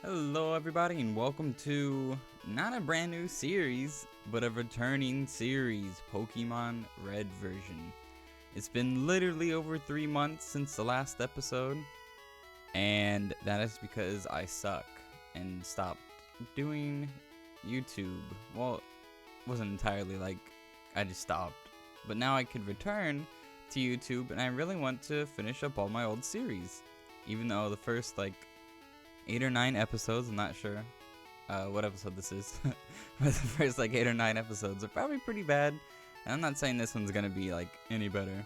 Hello everybody and welcome to not a brand new series, but a returning series, Pokemon Red version. It's been literally over 3 months since the last episode, and that is because I suck and stopped doing YouTube. Well, it wasn't entirely like I just stopped, but now I could return to YouTube and I really want to finish up all my old series, even though the first 8 or 9 episodes, I'm not sure what episode this is, but the first 8 or 9 episodes are probably pretty bad, and I'm not saying this one's gonna be any better.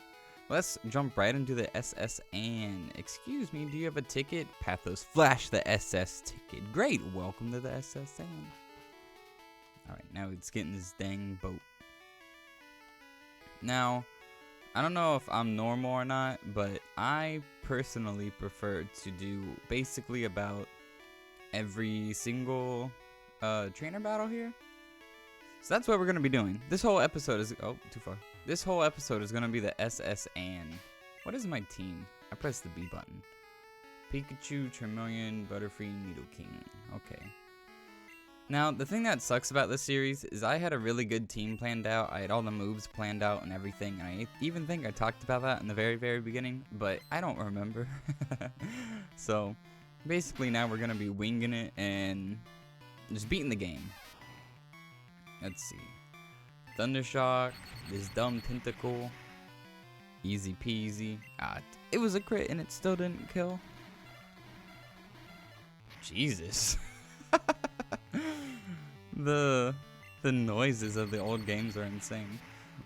Let's jump right into the SSN. Excuse me, do you have a ticket? Pathos, flash the SS ticket. Great, welcome to the SSN. Alright, now let's get in this dang boat. Now, I don't know if I'm normal or not, but I personally prefer to do basically about every single trainer battle here. So that's what we're going to be doing. This whole episode is... Oh, too far. This whole episode is going to be the SSN. What is my team? I pressed the B button. Pikachu, Charmeleon, Butterfree, Nidoking. Okay. Now, the thing that sucks about this series is I had a really good team planned out. I had all the moves planned out and everything. And I even think I talked about that in the very, very beginning. But I don't remember. So, basically now we're going to be winging it and just beating the game. Let's see. Thundershock. This dumb Tentacle. Easy peasy. It was a crit and it still didn't kill. Jesus. The noises of the old games are insane.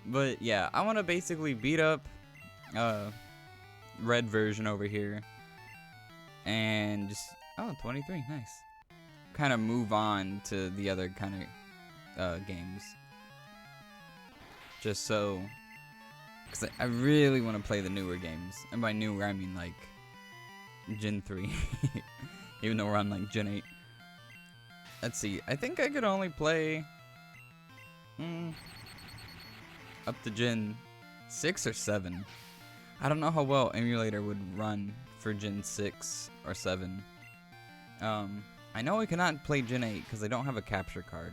But yeah, I want to basically beat up red version over here and just 23, nice. Kind of move on to the other kind of games. Just so, because I really want to play the newer games, and by newer I mean Gen 3, even though we're on Gen 8. Let's see, I think I could only play up to Gen 6 or 7. I don't know how well emulator would run for Gen 6 or 7. I know I cannot play Gen 8 because I don't have a capture card.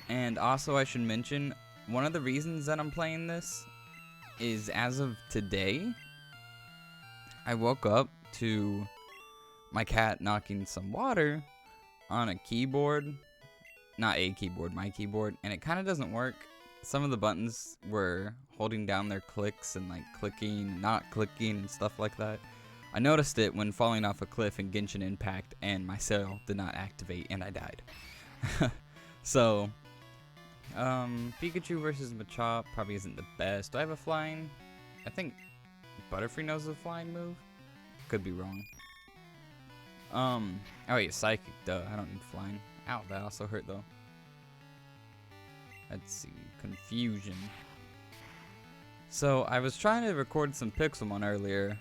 And also I should mention, one of the reasons that I'm playing this is as of today, I woke up to my cat knocking some water on a keyboard, not a keyboard, my keyboard, and it kind of doesn't work. Some of the buttons were holding down their clicks and clicking, not clicking, and stuff like that. I noticed it when falling off a cliff in Genshin Impact, and my cell did not activate, and I died. So, Pikachu versus Machop probably isn't the best. Do I have a flying? I think Butterfree knows the flying move. Could be wrong. Oh wait, Psychic, duh, I don't need flying. Ow, that also hurt though. Let's see, Confusion. So, I was trying to record some Pixelmon earlier,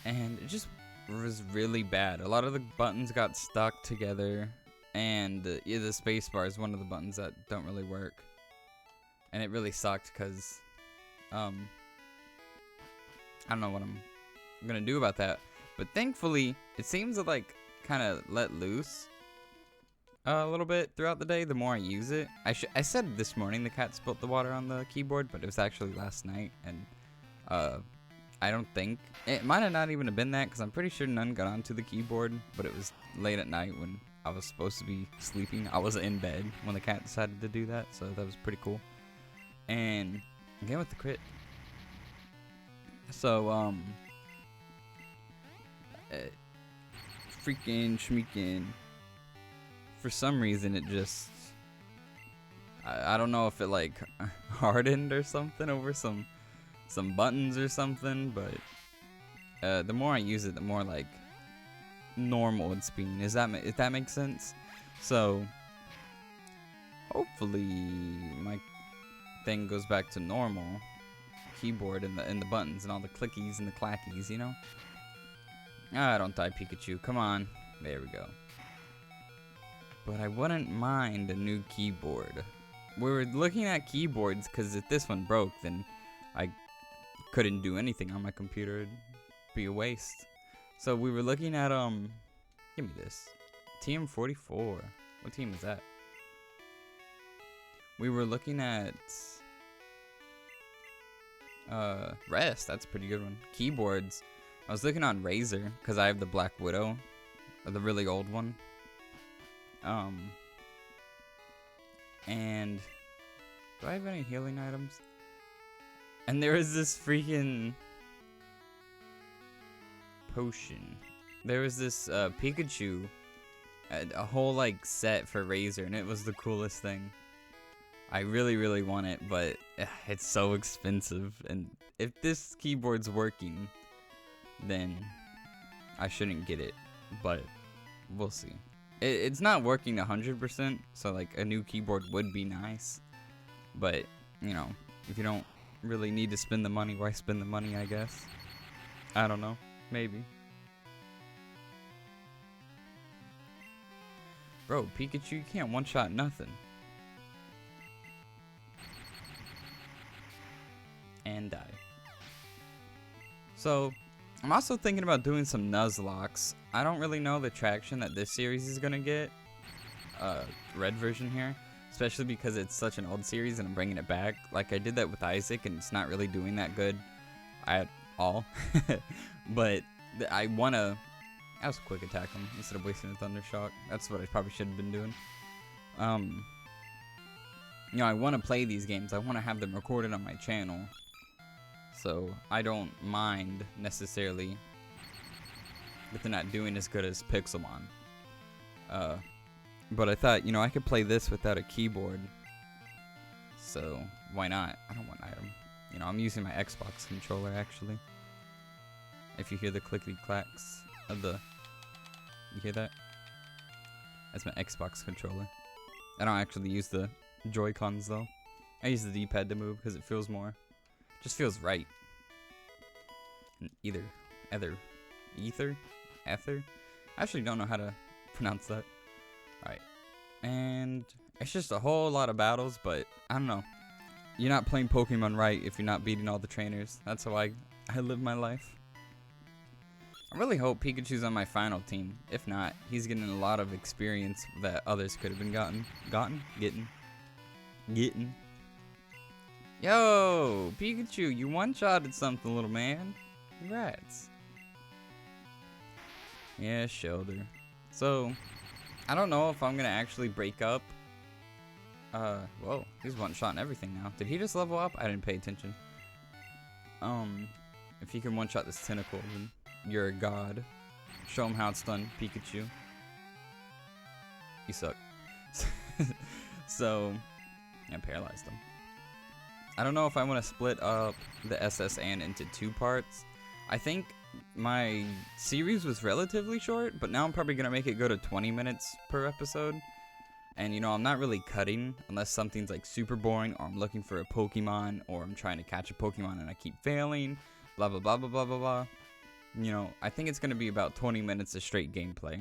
and it just was really bad. A lot of the buttons got stuck together, and the spacebar is one of the buttons that don't really work. And it really sucked, because, I don't know what I'm gonna do about that. But thankfully, it seems to kind of let loose a little bit throughout the day the more I use it. I said this morning the cat spilled the water on the keyboard, but it was actually last night, and I don't think it might have not even have been that, because I'm pretty sure none got onto the keyboard, but it was late at night when I was supposed to be sleeping. I was in bed when the cat decided to do that, so that was pretty cool. And again with the crit. So freaking schmeekin. For some reason it just, I don't know if it hardened or something over some buttons or something, but the more I use it, the more normal it's being. If that makes sense? So hopefully my thing goes back to normal keyboard and the buttons and all the clickies and the clackies, you know? Don't die, Pikachu. Come on. There we go. But I wouldn't mind a new keyboard. We were looking at keyboards because if this one broke, then I couldn't do anything on my computer. It'd be a waste. So we were looking at, give me this. TM44. What team is that? We were looking at Rest. That's a pretty good one. Keyboards. I was looking on Razer because I have the Black Widow, or the really old one. And do I have any healing items? And there is this freaking potion. There was this Pikachu, a whole like set for Razer, and it was the coolest thing. I really, really want it, but it's so expensive. And if this keyboard's working, then I shouldn't get it. But we'll see. It's not working 100%, so like a new keyboard would be nice. But, you know, if you don't really need to spend the money, why spend the money, I guess? I don't know. Maybe. Bro, Pikachu, you can't one-shot nothing. And die. So, I'm also thinking about doing some Nuzlocks. I don't really know the traction that this series is gonna get. Red version here. Especially because it's such an old series and I'm bringing it back. Like, I did that with Isaac and it's not really doing that good at all. But I wanna... I was quick attack him instead of wasting a Thunder Shock. That's what I probably should have been doing. You know, I want to play these games. I want to have them recorded on my channel. So, I don't mind, necessarily, if they're not doing as good as Pixelmon. But I thought, you know, I could play this without a keyboard. So, why not? I don't want an item. You know, I'm using my Xbox controller, actually. If you hear the clickety-clacks of the... You hear that? That's my Xbox controller. I don't actually use the Joy-Cons, though. I use the D-pad to move because it feels more... Just feels right. And ether. I actually don't know how to pronounce that. Alright. And it's just a whole lot of battles, but I don't know. You're not playing Pokemon right if you're not beating all the trainers. That's how I live my life. I really hope Pikachu's on my final team. If not, he's getting a lot of experience that others could have been getting. Yo, Pikachu, you one-shotted something, little man. Congrats. Yeah, shoulder. So, I don't know if I'm gonna actually break up. Whoa, he's one-shotting everything now. Did he just level up? I didn't pay attention. If he can one-shot this tentacle, then you're a god. Show him how it's done, Pikachu. You suck. So, I paralyzed him. I don't know if I want to split up the SS Ann into 2 parts. I think my series was relatively short, but now I'm probably going to make it go to 20 minutes per episode. And, you know, I'm not really cutting unless something's, like, super boring, or I'm looking for a Pokemon, or I'm trying to catch a Pokemon and I keep failing, blah, blah, blah, blah, blah, blah, blah. You know, I think it's going to be about 20 minutes of straight gameplay.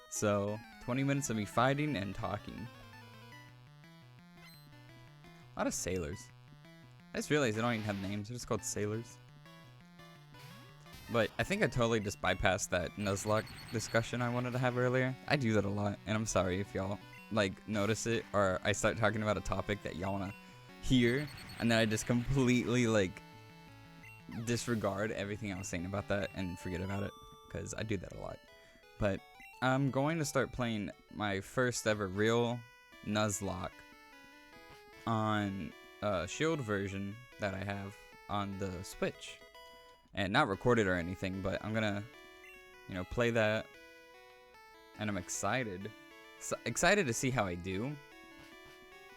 So, 20 minutes of me fighting and talking. A lot of sailors. I just realized they don't even have names. They're just called sailors. But I think I totally just bypassed that Nuzlocke discussion I wanted to have earlier. I do that a lot, and I'm sorry if y'all, like, notice it, or I start talking about a topic that y'all want to hear, and then I just completely, like, disregard everything I was saying about that and forget about it, because I do that a lot. But I'm going to start playing my first ever real Nuzlocke on Shield version that I have on the Switch, and not recorded or anything, but I'm gonna, you know, play that, and I'm excited to see how I do.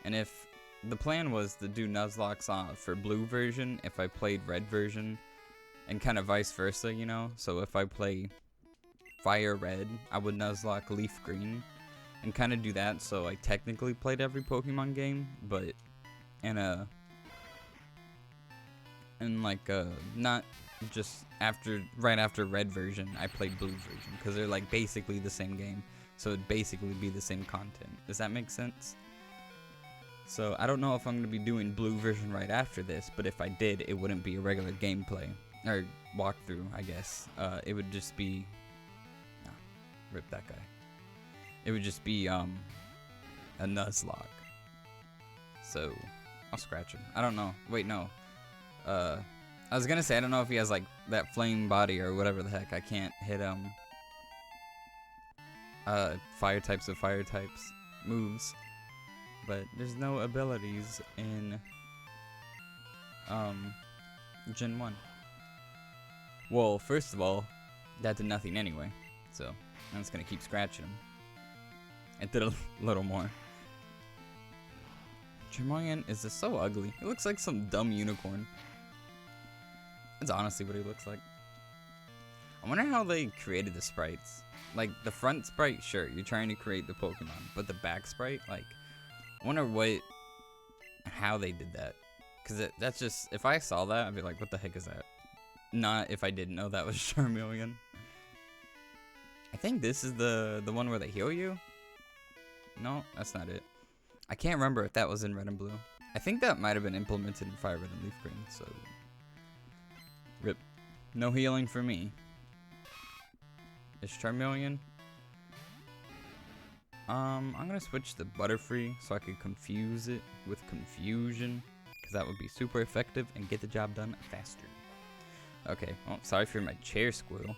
And if the plan was to do Nuzlocks on for blue version if I played red version, and kind of vice versa, you know. So if I play fire red, I would Nuzlocke leaf green, and kind of do that. So I technically played every Pokemon game, but in like not just right after red version, I played blue version, because they're like basically the same game, so it'd basically be the same content. Does that make sense? So I don't know if I'm gonna be doing blue version right after this, but if I did, it wouldn't be a regular gameplay or walkthrough, I guess. It would just be rip that guy. It would just be a Nuzlocke. So I'll scratch him. I don't know. Wait, no. I was gonna say I don't know if he has like that flame body or whatever the heck. I can't hit fire types of fire types moves, but there's no abilities in Gen 1. Well, first of all, that did nothing anyway, so I'm just gonna keep scratching him. It did a little more. Charmeleon is just so ugly. It looks like some dumb unicorn. That's honestly what he looks like. I wonder how they created the sprites. Like, the front sprite, sure, you're trying to create the Pokemon. But the back sprite, like, I wonder how they did that. Because that's just, if I saw that, I'd be like, what the heck is that? Not if I didn't know that was Charmeleon. I think this is the one where they heal you? No, that's not it. I can't remember if that was in Red and Blue. I think that might have been implemented in Fire Red and Leaf Green, so... Rip. No healing for me. Is Charmeleon? I'm gonna switch to Butterfree so I can confuse it with Confusion, because that would be super effective and get the job done faster. Okay, well, sorry for my chair squeal.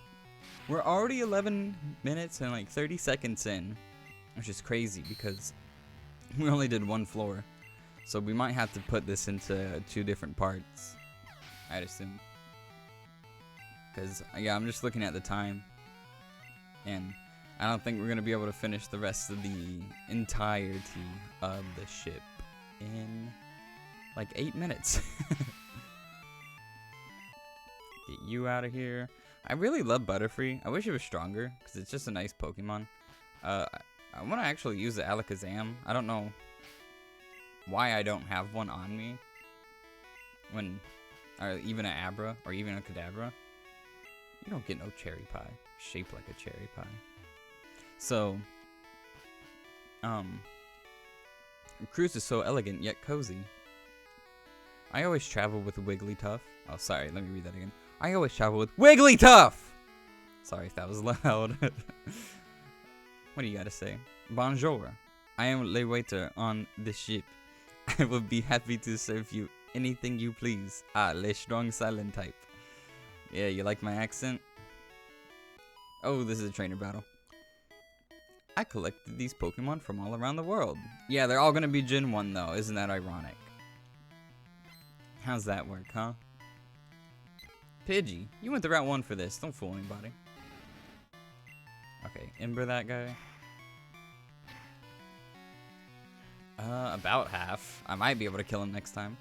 We're already 11 minutes and like 30 seconds in, which is crazy because we only did one floor. So we might have to put this into 2 different parts, I'd assume. Because, yeah, I'm just looking at the time. And I don't think we're going to be able to finish the rest of the entirety of the ship in like 8 minutes. Get you out of here. I really love Butterfree. I wish it was stronger because it's just a nice Pokemon. I want to actually use the Alakazam. I don't know why I don't have one on me. Or even an Abra or even a Kadabra. You don't get no cherry pie. Shaped like a cherry pie. So, Cruise is so elegant yet cozy. I always travel with Wigglytuff. Oh, sorry, let me read that again. I always travel with Wigglytuff! Sorry if that was loud. What do you gotta say? Bonjour. I am le waiter on the ship. I will be happy to serve you anything you please. Ah, le strong silent type. Yeah, you like my accent? Oh, this is a trainer battle. I collected these Pokemon from all around the world. Yeah, they're all gonna be Gen 1 though. Isn't that ironic? How's that work, huh? Pidgey, you went the route 1 for this. Don't fool anybody. Okay, Ember that guy. About half. I might be able to kill him next time.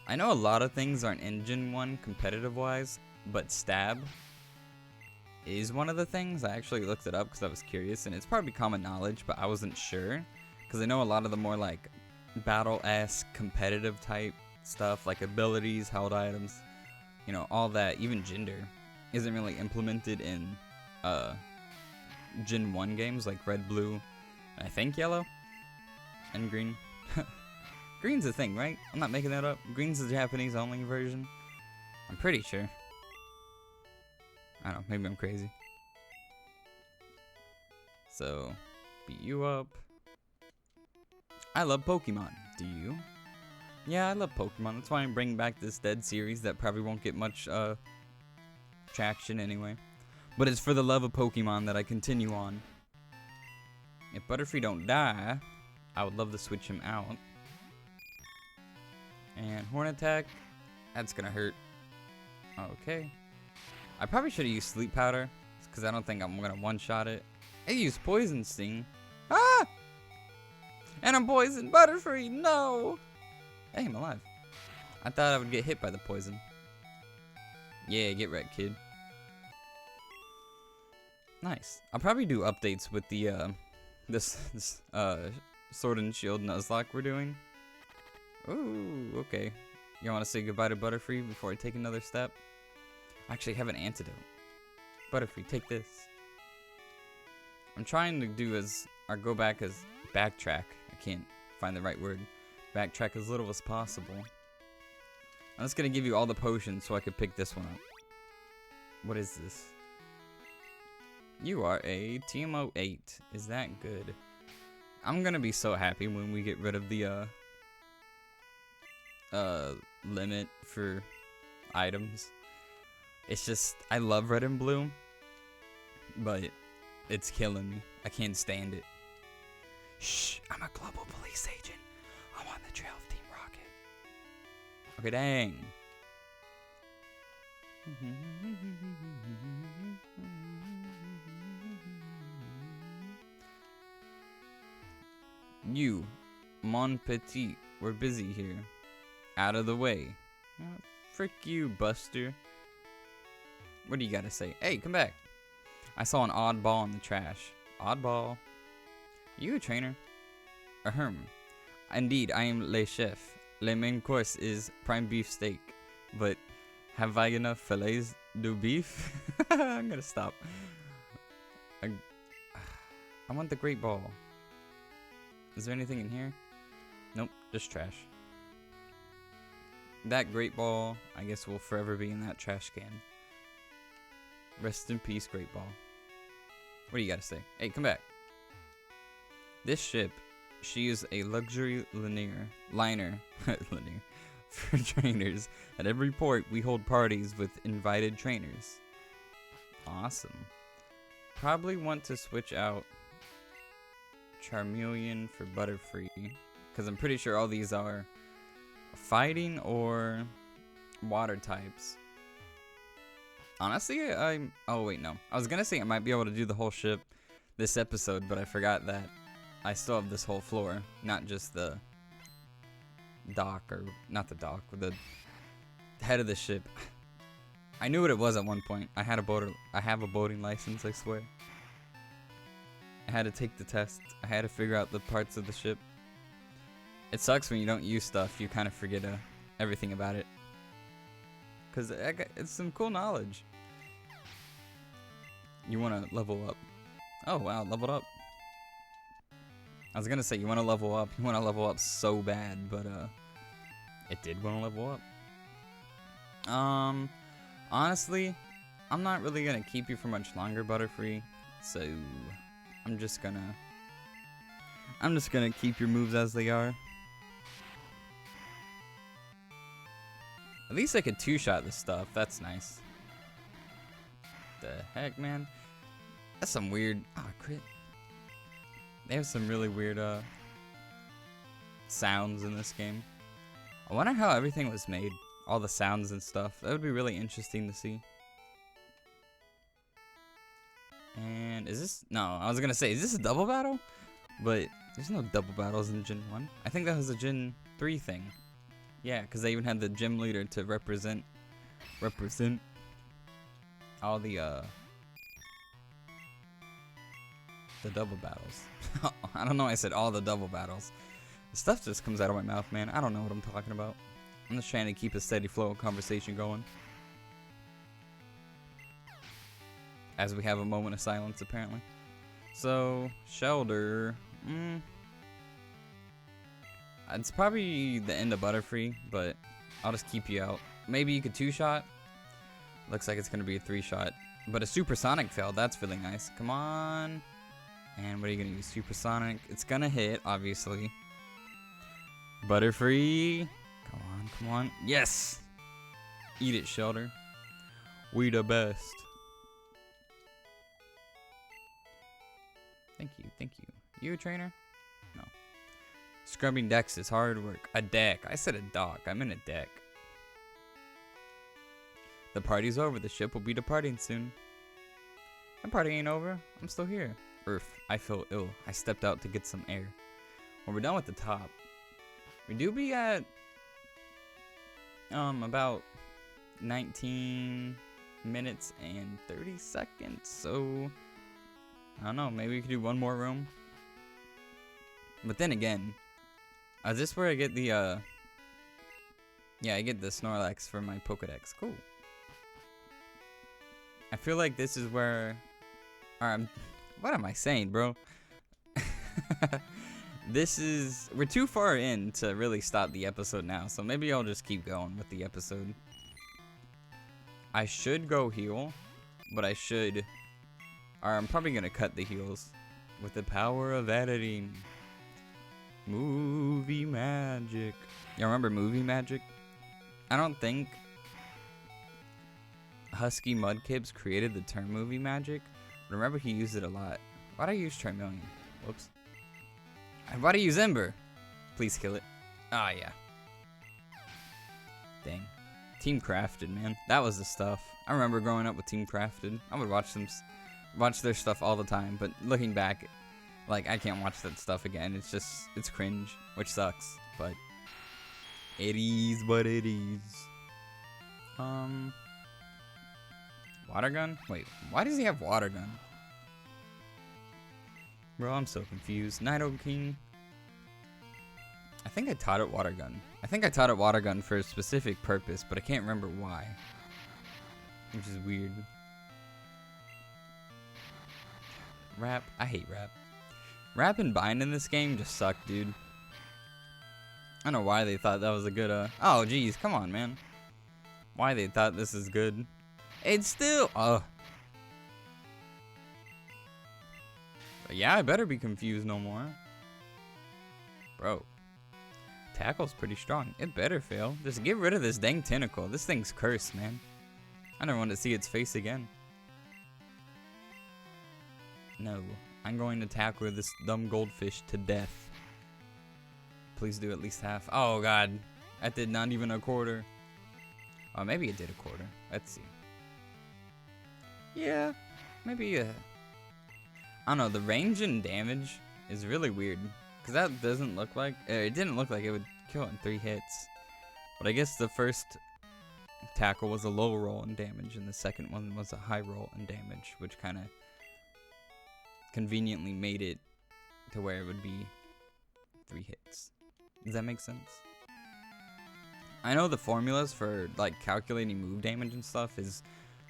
I know a lot of things aren't in Gen 1 competitive-wise, but Stab is one of the things. I actually looked it up because I was curious, and it's probably common knowledge, but I wasn't sure. Because I know a lot of the more, like, battle-esque, competitive type stuff, like abilities, held items, you know, all that, even gender, isn't really implemented in Gen 1 games, like Red, Blue, and I think Yellow, and Green. Green's a thing, right? I'm not making that up. Green's the Japanese-only version. I'm pretty sure. I don't know, maybe I'm crazy. So, beat you up. I love Pokemon. Do you? Yeah, I love Pokemon. That's why I'm bringing back this Dead series that probably won't get much traction anyway. But it's for the love of Pokemon that I continue on. If Butterfree don't die, I would love to switch him out. And Horn Attack, that's gonna hurt. Okay. I probably should have used Sleep Powder, because I don't think I'm gonna one-shot it. I used Poison Sting. Ah! And I'm poisoned. Butterfree, no! Hey, I'm alive. I thought I would get hit by the poison. Yeah, get wrecked, kid. Nice. I'll probably do updates with the this Sword and Shield Nuzlocke we're doing. Ooh, okay. You want to say goodbye to Butterfree before I take another step? I actually have an antidote. Butterfree, take this. I'm trying to do go back as backtrack. I can't find the right word. Backtrack as little as possible. I'm just gonna give you all the potions so I could pick this one up. What is this? You are a TMO 8. Is that good? I'm gonna be so happy when we get rid of the limit for items. It's just, I love red and blue, but it's killing me. I can't stand it. Shh, I'm a global police agent. I'm on the trail of Team Rocket. Okay, dang. You, mon petit, we're busy here. Out of the way. Frick you, Buster. What do you gotta say? Hey, come back. I saw an oddball in the trash. Oddball? You a trainer? Ahem. Indeed, I am le chef. Le main course is prime beef steak. But have I enough fillets de beef? I'm gonna stop. I want the great ball. Is there anything in here? Nope, just trash. That great ball, I guess, will forever be in that trash can. Rest in peace, great ball. What do you gotta say? Hey, come back. This ship, she is a luxury liner for trainers. At every port, we hold parties with invited trainers. Awesome. Probably want to switch out Charmeleon for Butterfree, because I'm pretty sure all these are fighting or water types. Honestly, oh wait, no. I was gonna say I might be able to do the whole ship this episode, but I forgot that I still have this whole floor, not just the dock, or not the dock, the head of the ship. I knew what it was at one point. I have a boating license, I swear. I had to take the test. I had to figure out the parts of the ship. It sucks when you don't use stuff. You kind of forget everything about it. Because it's some cool knowledge. You want to level up. Oh, wow, leveled up. I was going to say, you want to level up. You want to level up so bad, but it did want to level up. Honestly, I'm not really going to keep you for much longer, Butterfree. So I'm just gonna keep your moves as they are. At least I could two-shot this stuff. That's nice. The heck, man? That's some weird... Oh, crit. They have some really weird sounds in this game. I wonder how everything was made. All the sounds and stuff. That would be really interesting to see. And is this... No, I was gonna say, is this a double battle? But there's no double battles in Gen 1. I think that was a Gen 3 thing. Yeah, because they even had the gym leader to represent all the double battles. I don't know why I said all the double battles. The stuff just comes out of my mouth, man. I don't know what I'm talking about. I'm just trying to keep a steady flow of conversation going. As we have a moment of silence, apparently. So, Shelter. It's probably the end of Butterfree, but I'll just keep you out. Maybe you could two-shot. Looks like it's going to be a three-shot. But a Supersonic failed. That's really nice. Come on. And what are you going to use? Supersonic. It's going to hit, obviously. Butterfree. Come on, come on. Yes! Eat it, Shelter. We the best. Thank you, thank you. You a trainer? No. Scrubbing decks is hard work. A deck. I said a dock. I meant a deck. The party's over. The ship will be departing soon. The party ain't over. I'm still here. Earth, I feel ill. I stepped out to get some air. When we're done with the top, we do be at about 19 minutes and 30 seconds. So I don't know, maybe we could do one more room. But then again, is this where I get the yeah, I get the Snorlax for my Pokedex. Cool. I feel like this is where what am I saying, bro? We're too far in to really stop the episode now, so maybe I'll just keep going with the episode. I should go heal, but I should Or I'm probably gonna cut the heals with the power of editing. Movie magic. Y'all remember movie magic? I don't think Husky Mudkibs created the term movie magic, but remember he used it a lot. Why'd I use Charmeleon? Whoops. Why'd I use Ember? Please kill it. Ah, yeah. Dang. Team Crafted, man. That was the stuff. I remember growing up with Team Crafted. I would watch their stuff all the time, but looking back, like, I can't watch that stuff again. It's cringe, which sucks, but it is what it is. Water gun? Wait, why does he have water gun? Bro, I'm so confused. Nido King. I think I taught it water gun. I think I taught it water gun for a specific purpose, but I can't remember why. Which is weird. Rap. I hate rap. Rap and bind in this game just suck, dude. I don't know why they thought that was a good, oh, geez, come on, man. Why they thought this is good. It's still, But yeah, I better be confused no more. Bro. Tackle's pretty strong. It better fail. Just get rid of this dang tentacle. This thing's cursed, man. I never want to see its face again. No. I'm going to tackle this dumb goldfish to death. Please do at least half. Oh, God. That did not even a quarter. Oh, maybe it did a quarter. Let's see. Yeah. Maybe, I don't know. The range and damage is really weird. Because that doesn't look like... it didn't look like it would kill it in 3 hits. But I guess the first tackle was a low roll in damage. And the second one was a high roll in damage. Which kind of conveniently made it to where it would be 3 hits. Does that make sense? I know the formulas for like calculating move damage and stuff is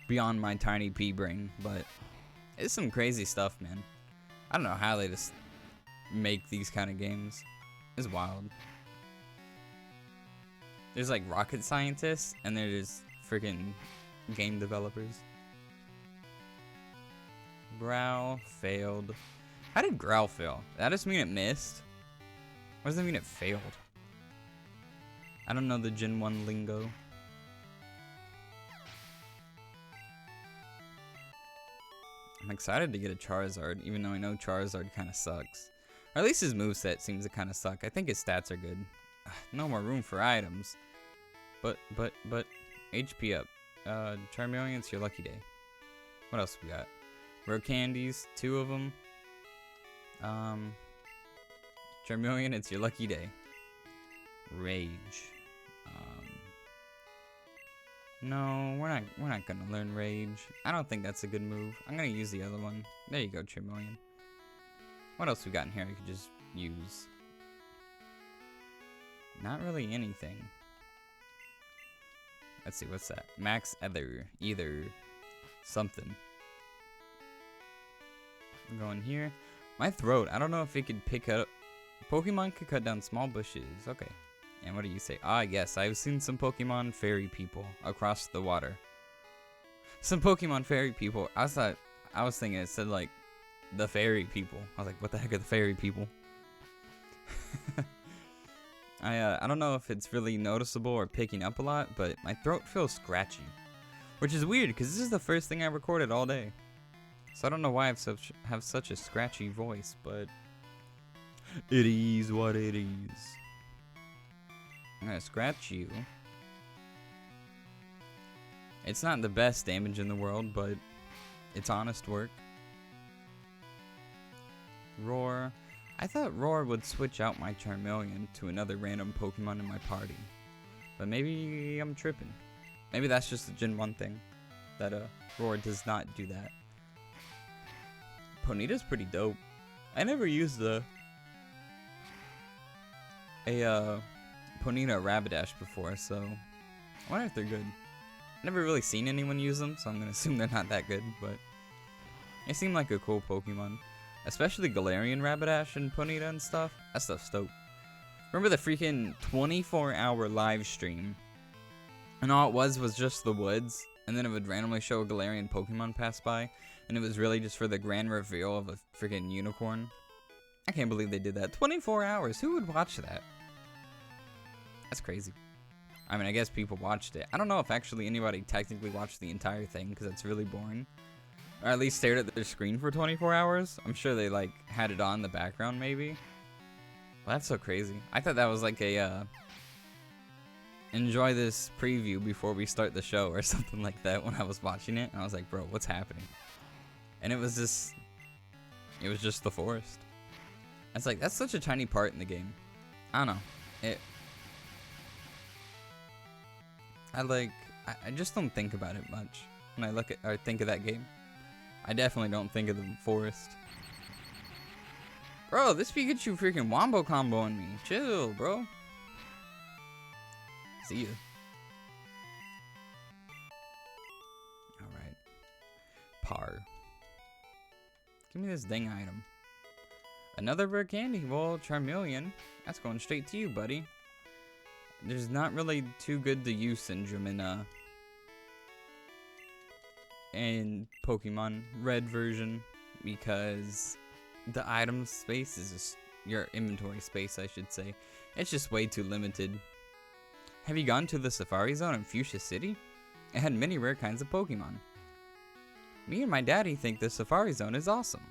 beyond my tiny pea brain, but it's some crazy stuff, man. I don't know how they just make these kind of games. It's wild. There's like rocket scientists and they're just freaking game developers. Growl failed. How did Growl fail? That just mean it missed? What does that mean it failed? I don't know the Gen 1 lingo. I'm excited to get a Charizard, even though I know Charizard kind of sucks. Or at least his moveset seems to kind of suck. I think his stats are good. No more room for items. But, HP up. Charmeleon, it's your lucky day. What else we got? Rare candies, 2 of them. Charmeleon, it's your lucky day. Rage. No, we're not gonna learn Rage. I don't think that's a good move. I'm gonna use the other one. There you go, Charmeleon. What else we got in here I could just use? Not really anything. Let's see, what's that? Max either something. I'm going here. My throat, I don't know if it could pick up. Pokemon could cut down small bushes. Okay. And what do you say? Ah, yes, I've seen some Pokemon fairy people across the water. Some Pokemon fairy people. I was thinking it said like the fairy people. I was like, what the heck are the fairy people? I don't know if it's really noticeable or picking up a lot, but my throat feels scratchy, which is weird because this is the first thing I recorded all day. So I don't know why I have such a scratchy voice, but it is what it is. I'm gonna scratch you. It's not the best damage in the world, but it's honest work. Roar. I thought Roar would switch out my Charmeleon to another random Pokemon in my party. But maybe I'm tripping. Maybe that's just a Gen 1 thing. That Roar does not do that. Ponyta's pretty dope. I never used a Ponyta Rapidash before, so I wonder if they're good. Never really seen anyone use them, so I'm gonna assume they're not that good, but they seem like a cool Pokemon. Especially Galarian Rapidash and Ponyta and stuff. That stuff's dope. Remember the freaking 24-hour live stream, and all it was just the woods, and then it would randomly show a Galarian Pokemon pass by. and it was really just for the grand reveal of a freaking unicorn. I can't believe they did that. 24 hours. Who would watch that? That's crazy. I mean, I guess people watched it. I don't know if actually anybody technically watched the entire thing because it's really boring. Or at least stared at their screen for 24 hours. I'm sure they, like, had it on in the background, maybe. Well, that's so crazy. I thought that was like a, enjoy this preview before we start the show or something like that when I was watching it. And I was like, bro, what's happening? And it was just the forest. It's like, that's such a tiny part in the game. I don't know. I just don't think about it much when I look at or think of that game. I definitely don't think of the forest. Bro, this Pikachu freaking wombo comboing me. Chill, bro. See ya. Alright. Par. Give me this dang item. Another rare candy. Well, Charmeleon. That's going straight to you, buddy. There's not really too good to use syndrome in Pokemon Red version because the item space is just your inventory space, I should say. It's just way too limited. Have you gone to the Safari Zone in Fuchsia City? It had many rare kinds of Pokemon. Me and my daddy think the Safari Zone is awesome.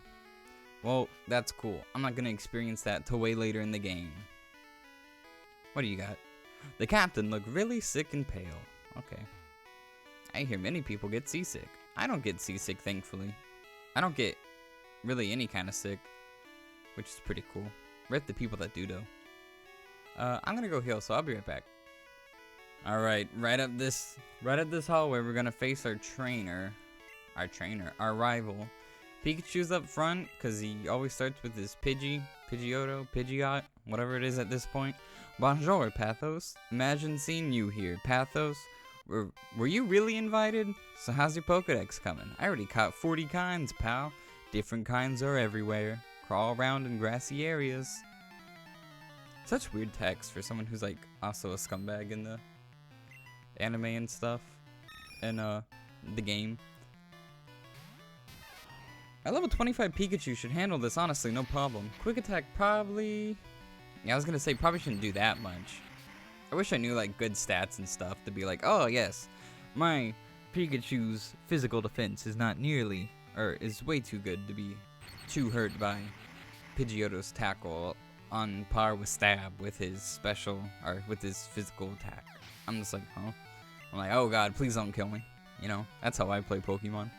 Well, that's cool. I'm not gonna experience that till way later in the game. What do you got? The captain looked really sick and pale. Okay. I hear many people get seasick. I don't get seasick, thankfully. I don't get really any kind of sick, which is pretty cool. Rip the people that do, though. I'm gonna go heal, so I'll be right back. All right, right up this hallway, we're gonna face our rival. Pikachu's up front because he always starts with his Pidgeot, whatever it is at this point. Bonjour, Pathos. Imagine seeing you here, Pathos. Were you really invited? So how's your Pokedex coming? I already caught 40 kinds, pal. Different kinds are everywhere. Crawl around in grassy areas. Such weird text for someone who's like also a scumbag in the anime and stuff. And the game. A level 25 Pikachu should handle this, honestly, no problem. Quick attack probably... Yeah, I was gonna say probably shouldn't do that much. I wish I knew like good stats and stuff to be like, oh yes, my Pikachu's physical defense is not nearly, or is way too good to be too hurt by Pidgeotto's tackle on par with Stab with his special, or with his physical attack. I'm just like, huh? I'm like, oh god, please don't kill me. You know, that's how I play Pokemon.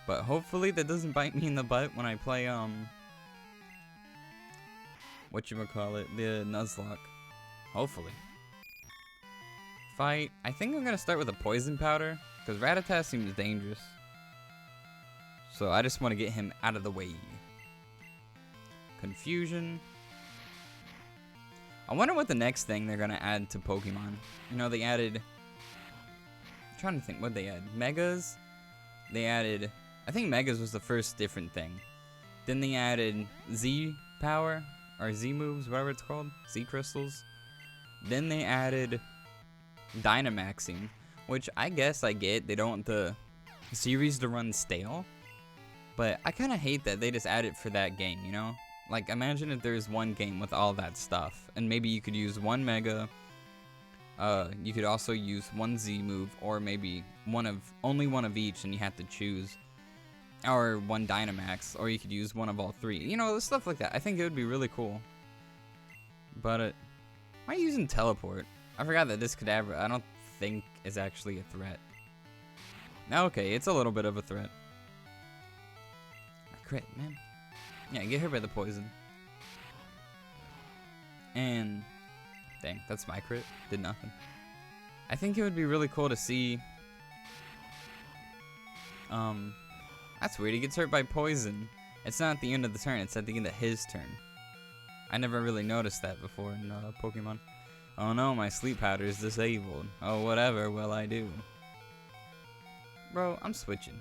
But hopefully that doesn't bite me in the butt when I play, whatchamacallit, the Nuzlocke. Hopefully. Fight. I think I'm gonna start with a poison powder, because Rattata seems dangerous. So I just want to get him out of the way. Confusion. I wonder what the next thing they're gonna add to Pokemon. You know, they added... I'm trying to think what they added. Megas? They added... I think Megas was the first different thing. Then they added Z power, or Z moves, whatever it's called. Z crystals. Then they added Dynamaxing, which I guess I get. They don't want the series to run stale. But I kind of hate that they just add it for that game, you know? Like, imagine if there's one game with all that stuff. And maybe you could use one Mega. You could also use one Z move, or maybe only one of each, and you have to choose. Or one Dynamax, or you could use one of all three. You know, stuff like that. I think it would be really cool. But, am I using Teleport? I forgot that this Kadabra, I don't think, is actually a threat. Okay, it's a little bit of a threat. Crit, man. Yeah, get hit by the poison. And, dang, that's my crit. Did nothing. I think it would be really cool to see, that's weird, he gets hurt by poison. It's not at the end of the turn, it's at the end of his turn. I never really noticed that before in Pokemon. Oh no, my sleep powder is disabled. Oh, whatever will I do? Bro, I'm switching.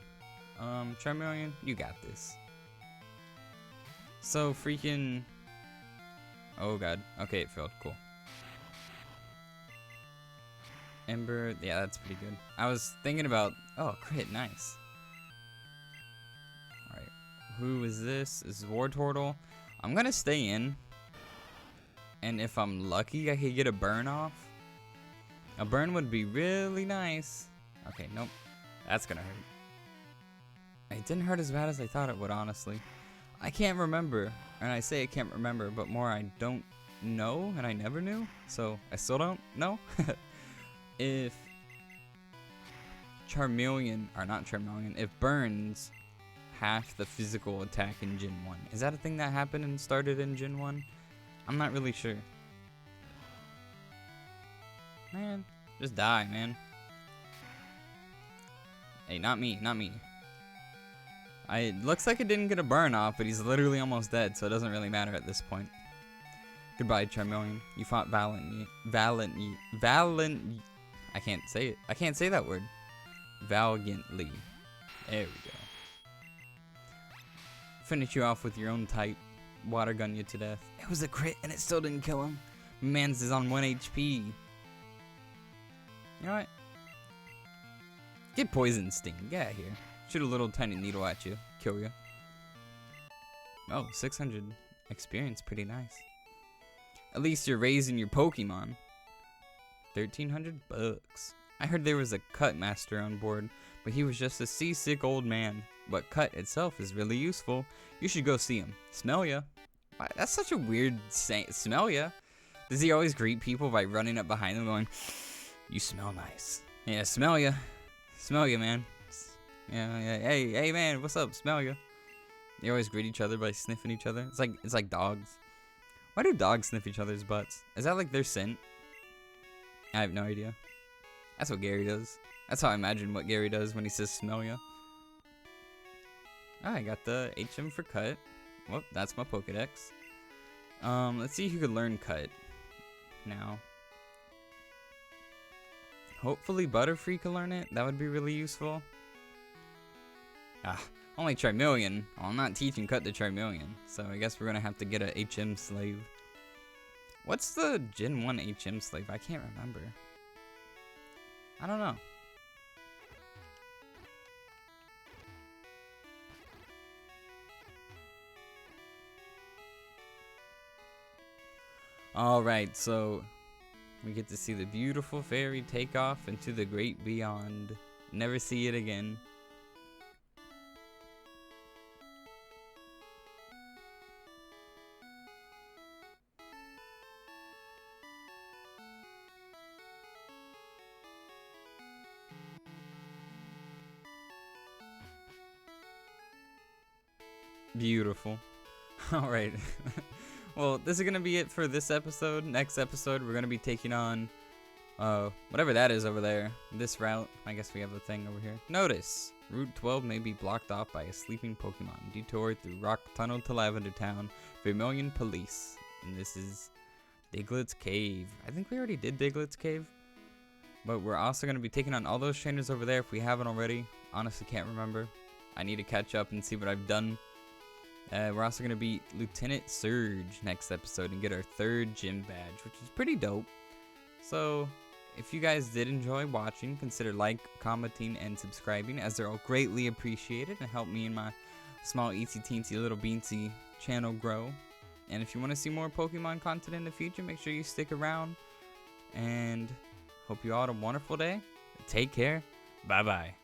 Charmeleon, you got this. So freaking... Oh god. Okay, it failed. Cool. Ember, yeah, that's pretty good. I was thinking about... Oh, crit, nice. Who is this? This is Wartortle. I'm gonna stay in. And if I'm lucky, I could get a burn off. A burn would be really nice. Okay, nope. That's gonna hurt. It didn't hurt as bad as I thought it would, honestly. I can't remember. And I say I can't remember, but more I don't know, and I never knew. So, I still don't know. If Charmeleon, or not Charmeleon, if burns half the physical attack in Gen 1. Is that a thing that happened and started in Gen 1? I'm not really sure. Man, just die, man. Hey, not me, not me. It looks like it didn't get a burn off, but he's literally almost dead, so it doesn't really matter at this point. Goodbye, Charmeleon. You fought valiantly. I can't say it. I can't say that word. Valiantly. There we go. Finish you off with your own type. Water gun you to death. It was a crit and it still didn't kill him. Man's is on 1 HP. You know what? Get poison sting. Get out of here. Shoot a little tiny needle at you. Kill you. Oh, 600 experience. Pretty nice. At least you're raising your Pokemon. 1,300 bucks. I heard there was a Cut Master on board, but he was just a seasick old man. But Cut itself is really useful. You should go see him. Smell ya. That's such a weird saying. Smell ya? Does he always greet people by running up behind them going, you smell nice? Yeah, smell ya. Smell ya, man. Yeah, hey man, what's up? Smell ya. They always greet each other by sniffing each other. It's like dogs. Why do dogs sniff each other's butts? Is that like their scent? I have no idea. That's what Gary does. That's how I imagine what Gary does when he says smell ya. I got the HM for Cut. Whoop, that's my Pokedex. Let's see who could learn Cut now. Hopefully Butterfree can learn it. That would be really useful. Only Charmeleon. Well, I'm not teaching Cut to Charmeleon, so I guess we're gonna have to get a HM slave. What's the Gen 1 HM slave? I can't remember. I don't know. Alright, so we get to see the beautiful fairy take off into the great beyond. Never see it again. Beautiful. Alright. Well, this is going to be it for this episode. Next episode, we're going to be taking on whatever that is over there. This route. I guess we have a thing over here. Notice, Route 12 may be blocked off by a sleeping Pokemon. Detour through Rock Tunnel to Lavender Town. Vermilion Police. And this is Diglett's Cave. I think we already did Diglett's Cave. But we're also going to be taking on all those trainers over there if we haven't already. Honestly, can't remember. I need to catch up and see what I've done. We're also going to beat Lieutenant Surge next episode and get our 3rd gym badge, which is pretty dope. So, if you guys did enjoy watching, consider like, commenting, and subscribing, as they're all greatly appreciated and help me and my small eensy teensy little beansy channel grow. And if you want to see more Pokemon content in the future, make sure you stick around. And hope you all have a wonderful day. Take care. Bye-bye.